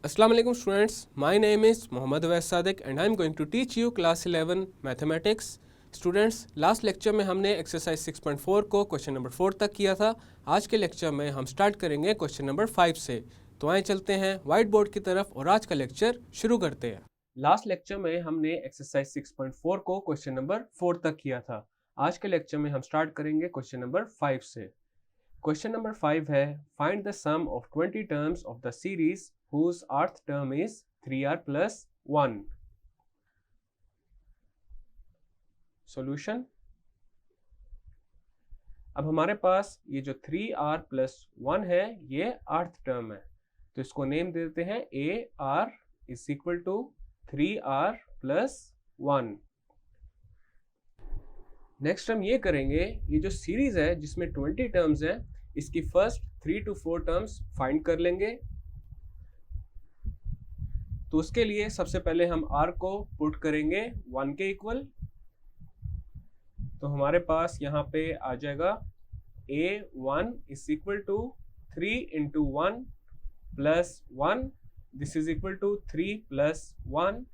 Assalamu alaikum students, my name is Mohammad Awais Sadiq and I am going to teach you class 11 mathematics. Students, last lecture में हमने exercise 6.4 को question number 4 तक किया था। आज के लेक्चर में हम स्टार्ट करेंगे क्वेश्चन नंबर 5 से। तो आए चलते हैं वाइट बोर्ड की तरफ और आज का लेक्चर शुरू करते हैं। लास्ट लेक्चर में हमने एक्सरसाइज 6.4 को क्वेश्चन नंबर 4 तक किया था। आज के लेक्चर में हम स्टार्ट करेंगे क्वेश्चन नंबर 5 से। क्वेश्चन नंबर 5 है, find the sum of 20 terms of the series whose rth term is 3r plus 1. Solution. अब हमारे पास ये जो 3r plus 1 है ये rth टर्म है, तो इसको नेम दे देते हैं ar is equal to 3r plus 1. Next हम ये करेंगे, ये जो सीरीज है जिसमें 20 टर्म्स हैं, इसकी फर्स्ट 3 to 4 टर्म्स फाइंड कर लेंगे। तो उसके लिए सबसे पहले हम r को पुट करेंगे 1 के इक्वल। तो हमारे पास यहाँ पे आ जाएगा a1 is equal to 3 into 1 plus 1, this is equal to 3 plus 1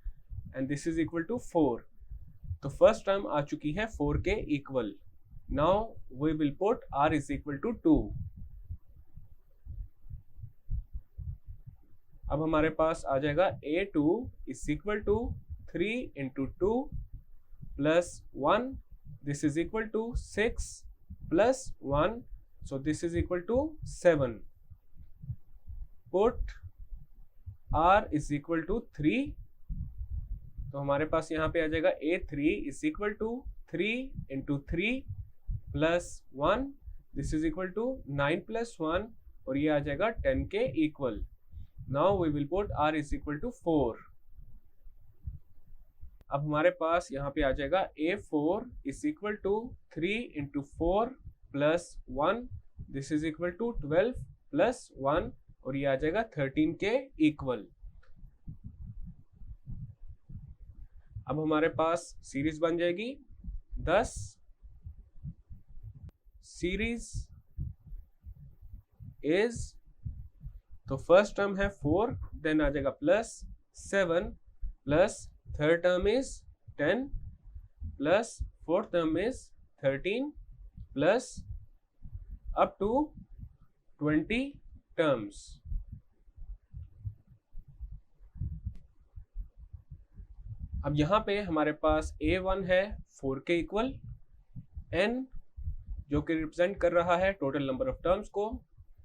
and this is equal to 4। तो फर्स्ट टर्म आ चुकी है 4 के equal. Now we will put r is equal to 2। अब हमारे पास आ जाएगा a2 is equal to 3 into 2 plus 1, this is equal to 6 plus 1, so this is equal to 7। Put r is equal to 3। तो हमारे पास यहाँ पे आ जाएगा a3 is equal to 3 into 3 plus 1, this is equal to 9 plus 1 और ये आ जाएगा 10 के equal. Now we will put r is equal to 4. अब हमारे पास यहाँ पे आ जाएगा a4 is equal to 3 into 4 plus 1, this is equal to 12 plus 1 और ये आ जाएगा 13 के इक्वल। अब हमारे पास सीरीज बन जाएगी 10। सीरीज इज, तो फर्स्ट टर्म है 4, देन आ जाएगा plus 7 plus third term is 10 plus fourth term is 13 plus up to 20 terms. अब यहाँ पे हमारे पास a1 है 4 के इक्वल, n जो कि रिप्रेजेंट कर रहा है टोटल नंबर ऑफ टर्म्स को,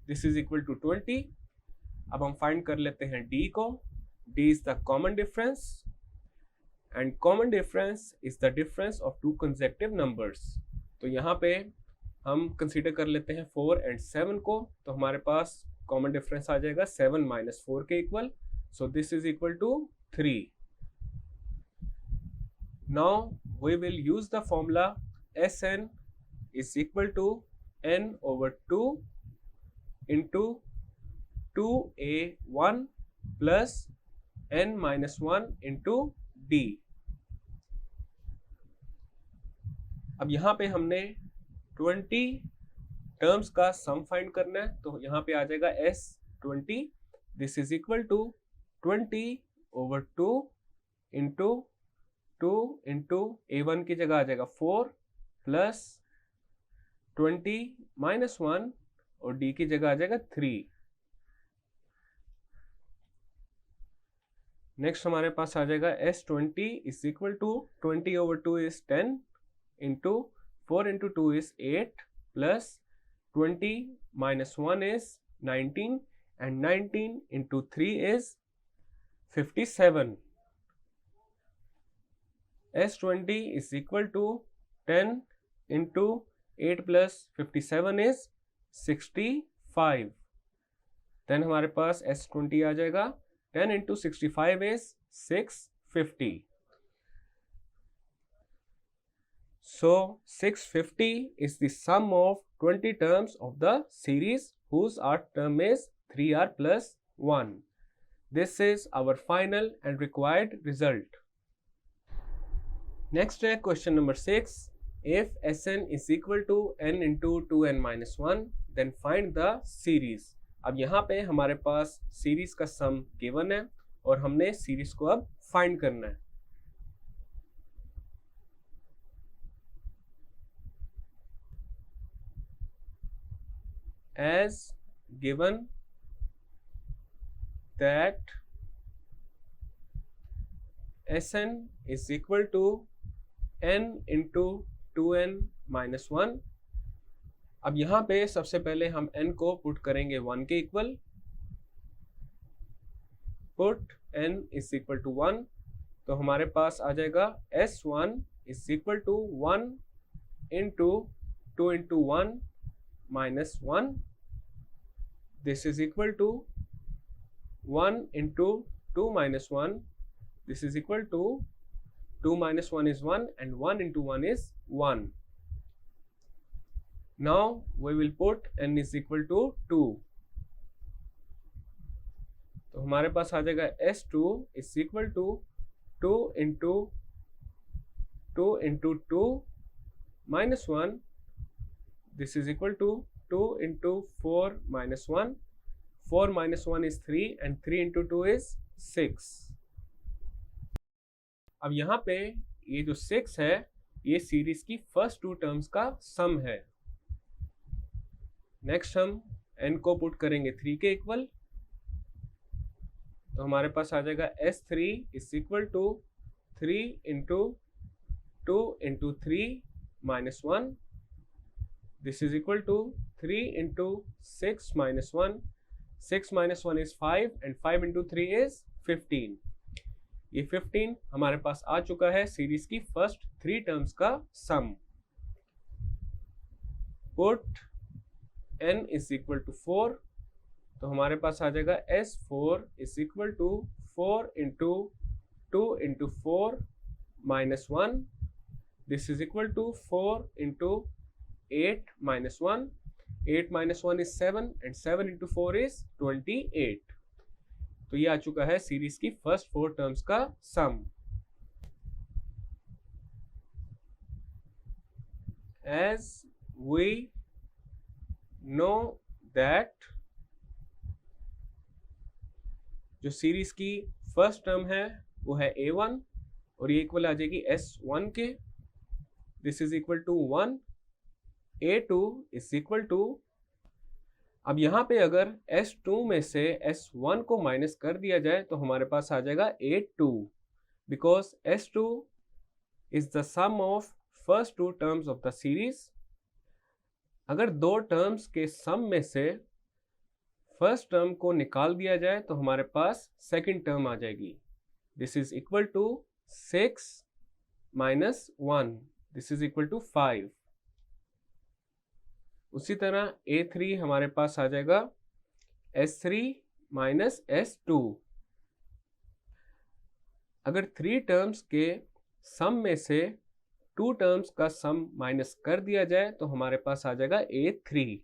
दिस इज इक्वल टू 20। अब हम फाइंड कर लेते हैं d को। d is the common difference and common difference is the difference of to consecutive numbers. तो यहाँ पे हम कंसीडर कर लेते हैं 4 एंड 7 को, तो हमारे पास कॉमन डिफरेंस आ जाएगा 7 माइनस 4 के equal, so this is equal to 3। Now we will use the formula Sn is equal to n over 2 into 2a1 plus n minus 1 into d। अब यहाँ पे हमने 20 टर्म्स का सम फाइंड करना है, तो यहाँ पे आ जाएगा S20, this is equal to 20 over 2 into 2 into a1 की जगह आ जाएगा 4 प्लस 20 माइनस 1 और d की जगह आ जाएगा 3। नेक्स्ट हमारे पास आ जाएगा S20 is equal to 20 over 2 is 10 into 4 into 2 is 8 plus 20 minus 1 is 19 and 19 into 3 is 57। S20 is equal to 10 into 8 plus 57 is 65। Then हमारे पास S20 आ जाएगा 10 into 65 is 650. So 650 is the sum of 20 terms of the series whose rth term is 3r plus 1. This is our final and required result. Next है question number 6. If Sn is equal to n into 2n minus 1, then find the series. अब यहाँ पे हमारे पास series का सम given है और हमने series को अब फाइंड करना है। As given that Sn is equal to n into 2n minus 1। अब यहाँ पे सबसे पहले हम n को पुट करेंगे 1 के equal. Put n is equal to 1, तो हमारे पास आ जाएगा S1 is equal to 1 into 2 into 1 minus 1। This is equal to 1 into 2 minus 1। This is equal to 2 minus 1 is 1 and 1 into 1 is 1। Now we will put n is equal to 2। तो हमारे पास आ जाएगा S2 is equal to 2 into 2 minus 1। This is equal to 2 into 4 minus 1। 4 minus 1 is 3 and 3 into 2 is 6। अब यहाँ पे ये जो 6 है ये सीरीज की फर्स्ट 2 टर्म्स का सम है। नेक्स्ट हम n को पुट करेंगे 3 के इक्वल, तो हमारे पास आ जाएगा S3 is equal to 3 into 2 into 3 minus 1। This is equal to 3 into 6 minus 1। 6 minus 1 is 5 and 5 into 3 is 15। ये 15 हमारे पास आ चुका है सीरीज की फर्स्ट 3 टर्म्स का sum. Put n is equal to 4, तो हमारे पास आ जाएगा S4 is equal to 4 into 2 into 4 minus 1। This is equal to 4 into 8 minus 1। 8 minus 1 is 7 and 7 into 4 is 28। तो ये आ चुका है सीरीज की फर्स्ट 4 टर्म्स का सम। As we know that जो सीरीज की फर्स्ट टर्म है वो है A1 और ये इक्वल आ जाएगी S1 के। This is equal to 1। A2 is equal to, अब यहाँ पे अगर S2 में से S1 को माइनस कर दिया जाए तो हमारे पास आ जाएगा A2, because S2 is the sum of first 2 terms of the series. अगर 2 टर्म्स के सम में से फर्स्ट टर्म को निकाल दिया जाए तो हमारे पास सेकंड टर्म आ जाएगी। This is equal to 6 minus 1। This is equal to 5। उसी तरह A3 हमारे पास आ जाएगा S3 माइनस S2। अगर 3 टर्म्स के सम में से 2 टर्म्स का सम माइनस कर दिया जाए तो हमारे पास आ जाएगा A3।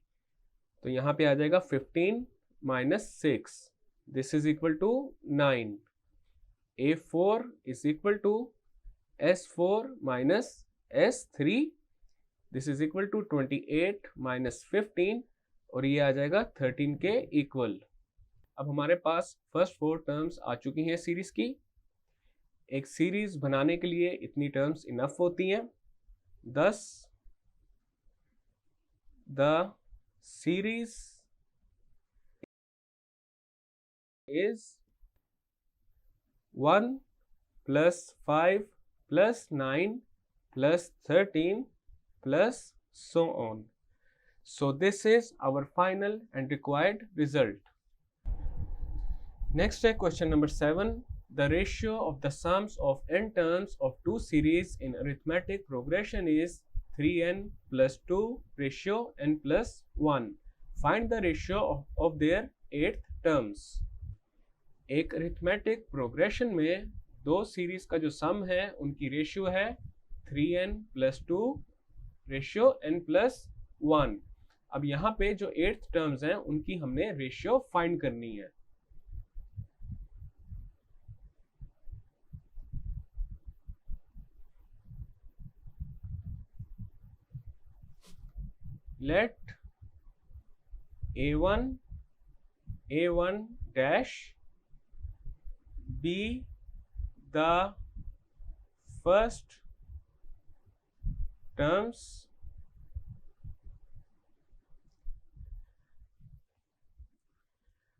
तो यहाँ पे आ जाएगा 15 minus 6। This is equal to 9। A4 is equal to S4 minus S3। This is equal to 28 minus 15 और ये आ जाएगा 13 के इक्वल। अब हमारे पास फर्स्ट 4 टर्म्स आ चुकी हैं सीरीज की। एक सीरीज बनाने के लिए इतनी टर्म्स इनफ होती हैं। thus the series is 1 plus 5 plus 9 plus 13 plus so on. So this is our final and required result. Next है question number 7. The ratio of the sums of n terms of 2 series in arithmetic progression is 3n plus 2 ratio n plus 1. Find the ratio of their 8th terms. एक arithmetic progression में 2 series का जो सम है उनकी ratio है 3n plus 2 ratio n plus 1। अब यहाँ पे जो 8th टर्म्स हैं उनकी हमने रेशियो फाइंड करनी है। Let A1 A1 dash be the first terms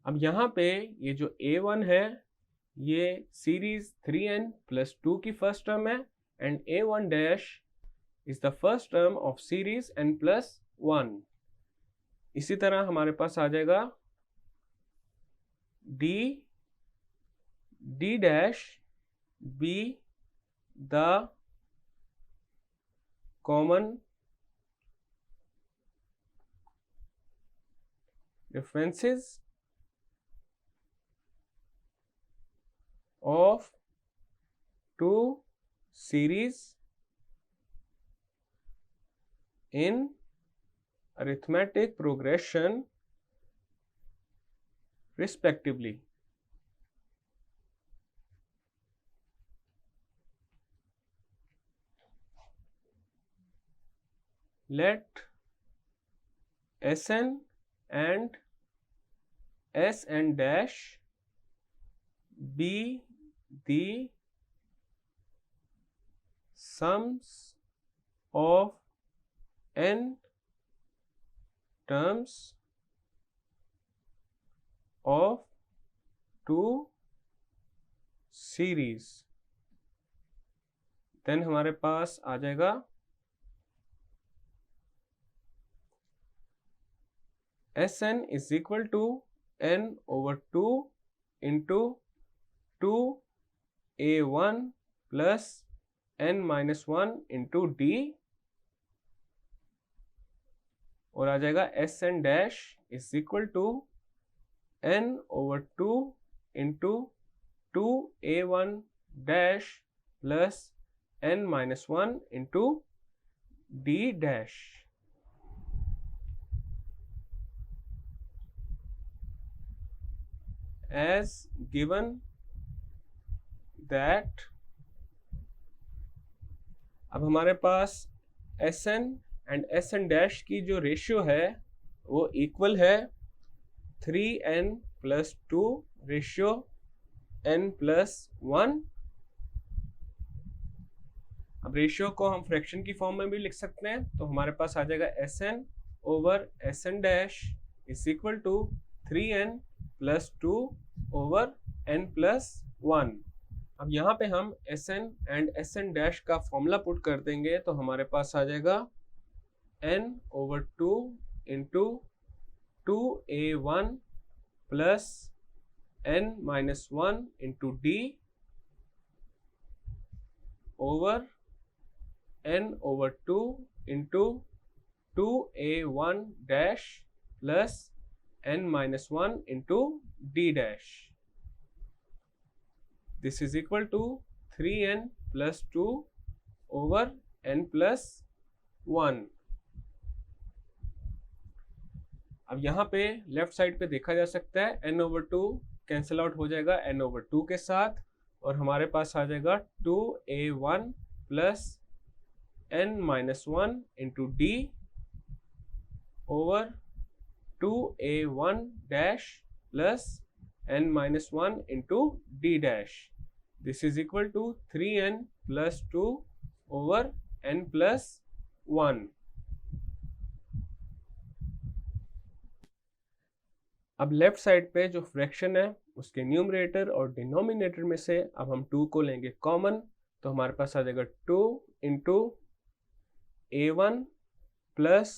अब यहाँ पे ये जो A1 है ये सीरीज 3n प्लस 2 की फर्स्ट टर्म है and A1 dash is the first term of series n plus 1। इसी तरह हमारे पास आ जाएगा D dash be the common differences of two series in arithmetic progression respectively. Let Sn and Sn dash be the sums of n terms of two series। देन हमारे पास आ जाएगा Sn is equal to n over 2 into 2a1 plus n minus 1 into d और आ जाएगा Sn dash is equal to n over 2 into 2a1 dash plus n minus 1 into d dash। As given that अब हमारे पास Sn and Sn dash की जो ratio है वो equal है 3n plus 2 ratio n plus 1। अब रेशियो को हम फ्रैक्शन की फॉर्म में भी लिख सकते हैं, तो हमारे पास आ जाएगा Sn over Sn dash is equal to 3n plus 2 over n plus 1। अब यहाँ पे हम Sn एंड Sn डैश का फॉर्मूला पुट कर देंगे तो हमारे पास आ जाएगा n over 2 into 2a1 plus n minus 1 into d over n over 2 into 2a1 dash plus n minus 1 into d dash। This is equal to 3n plus 2 over n plus 1। अब यहाँ पे लेफ्ट साइड पे देखा जा सकता है n over 2 cancel out हो जाएगा n over 2 के साथ और हमारे पास आ जाएगा 2a1 plus n minus 1 into d over 2a1 dash plus n minus 1 into d dash। This is equal to 3n plus 2 over n plus 1। अब लेफ्ट साइड पे जो फ्रैक्शन है उसके न्यूमरेटर और डिनोमिनेटर में से अब हम 2 को लेंगे कॉमन, तो हमारे पास आ जाएगा 2 into a1 plus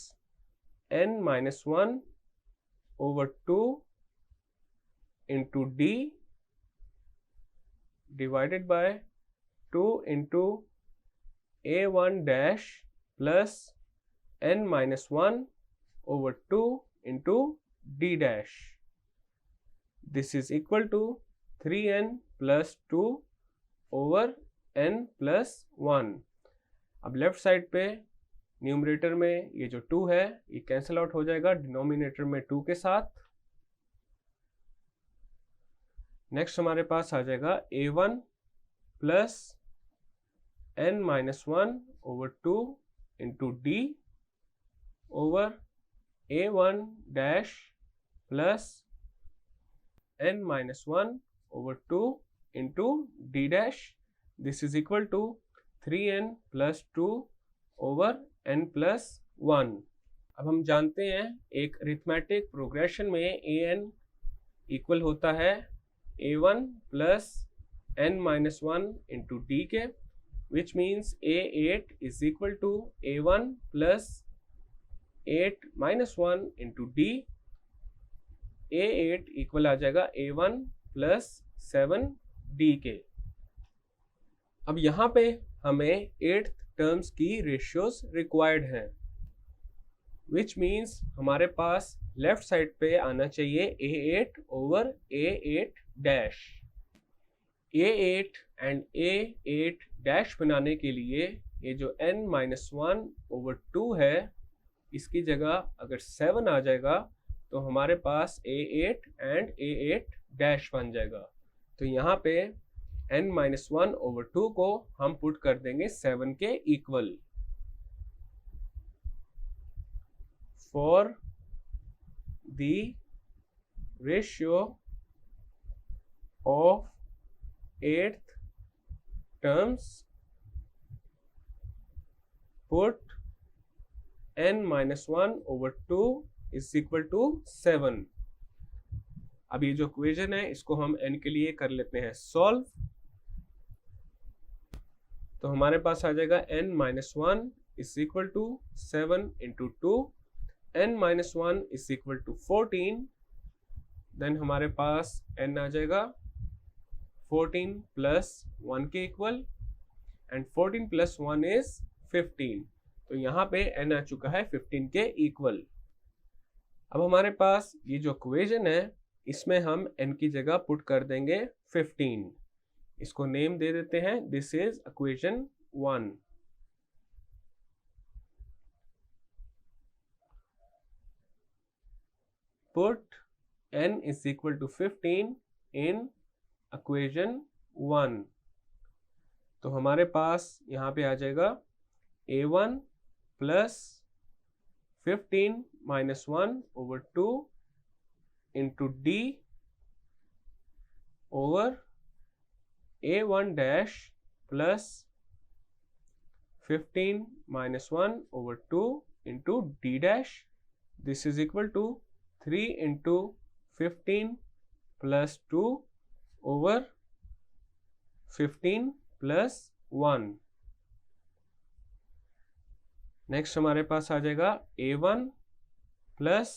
n minus 1 over 2 into d divided by 2 into a1 dash plus n minus 1 over 2 into d dash। This is equal to 3n plus 2 over n plus 1। अब लेफ्ट साइड पे numerator में ये जो 2 है ये cancel out हो जाएगा denominator में 2 के साथ। नेक्स्ट हमारे पास आ जाएगा a1 plus n minus 1 over 2 into d over a1 dash plus n minus 1 over 2 into d dash. This is equal to 3n plus 2 over n plus 1. अब हम जानते हैं एक अरिथमेटिक प्रोग्रेशन में an इक्वल होता है a1 plus n minus 1 into d के, which means a8 is equal to a1 plus 8 minus 1 into d. a8 equal आ जाएगा a1 प्लस 7d के. अब यहाँ पे हमें 8th टर्म्स की रेशियोज रिक्वायर्ड हैं, विच मीन्स हमारे पास लेफ्ट साइड पे आना चाहिए a8 over a8 dash. a8 and a8 dash बनाने के लिए ये जो n माइनस 1 ओवर 2 है, इसकी जगह अगर 7 आ जाएगा तो हमारे पास a8 एंड a8 डैश बन जाएगा. तो यहाँ पे n माइनस 1 ओवर 2 को हम पुट कर देंगे 7 के equal. For the ratio of 8th terms put n minus 1 over 2 is equal to 7. अब ये जो इक्वेशन है इसको हम n के लिए कर लेते हैं सॉल्व. तो हमारे पास आ जाएगा n minus 1 is equal to 7 into 2. n minus 1 is equal to 14. Then हमारे पास n आ जाएगा 14 प्लस 1 के इक्वल, एंड 14 प्लस 1 इज 15. तो यहाँ पे n आ चुका है 15 के इक्वल. अब हमारे पास ये जो इक्वेशन है इसमें हम n की जगह पुट कर देंगे 15. इसको नेम दे देते हैं, this is equation 1. Put n is equal to 15 in equation 1. तो हमारे पास यहाँ पे आ जाएगा a1 plus 15 minus 1 over 2 into d over a1 dash plus 15 minus 1 over 2 into d dash. This is equal to 3 into 15 plus 2 over 15 plus 1. Next हमारे पास आ जाएगा a1 प्लस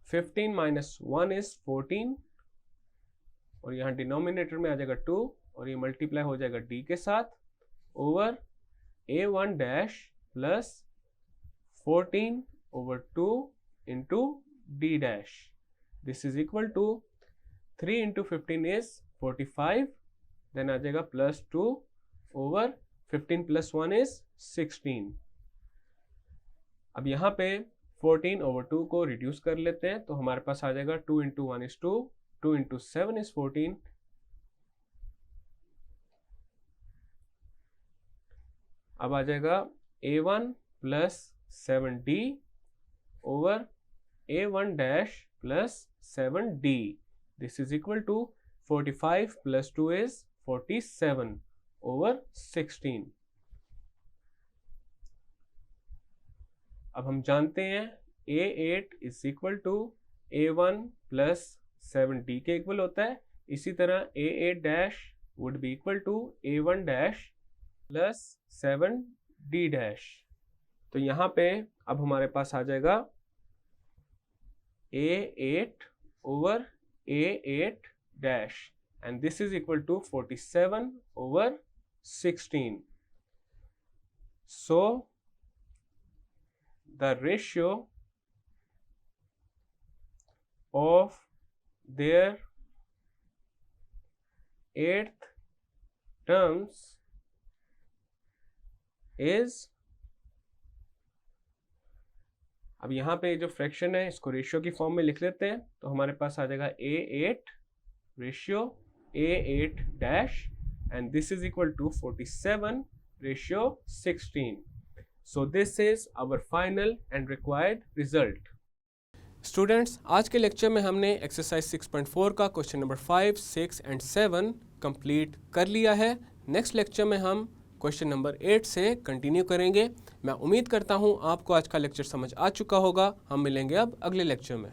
15 माइनस 1 इज 14, और यहाँ डिनोमिनेटर में आ जाएगा 2, और ये मल्टीप्लाई हो जाएगा d के साथ, over a1 dash plus 14 over 2 into d dash. This is equal to 3 into 15 is 45. Then आ जाएगा प्लस 2 ओवर 15 प्लस 1 इज 16. अब यहाँ पे 14 ओवर 2 को रिड्यूस कर लेते हैं, तो हमारे पास आ जाएगा 2 इंटू 1 इज 2, 2 इंटू 7 इज 14. अब आ जाएगा a1 plus 7d over a1 dash plus 7d. This is equal to 45 plus 2 is 47 over 16. अब हम जानते हैं a8 is equal to a1 plus 7d के इक्वल होता है. इसी तरह a8 dash would be equal to a1 dash plus 7d dash. तो यहाँ पे अब हमारे पास आ जाएगा a8 over a8 dash, and this is equal to 47 over 16. So the ratio of their 8th terms is, अब यहाँ पे जो फ्रैक्शन है इसको रेशियो की फॉर्म में लिख लेते हैं. तो हमारे पास आ जाएगा a8 ratio a8 dash, and this is equal to 47 ratio 16. So this is our final and required result. Students, आज के लेक्चर में हमने एक्सरसाइज 6.4 का क्वेश्चन नंबर 5, 6 एंड 7 कंप्लीट कर लिया है। नेक्स्ट लेक्चर में हम क्वेश्चन नंबर 8 से कंटिन्यू करेंगे। मैं उम्मीद करता हूँ आपको आज का लेक्चर समझ आ चुका होगा। हम मिलेंगे अब अगले लेक्चर में।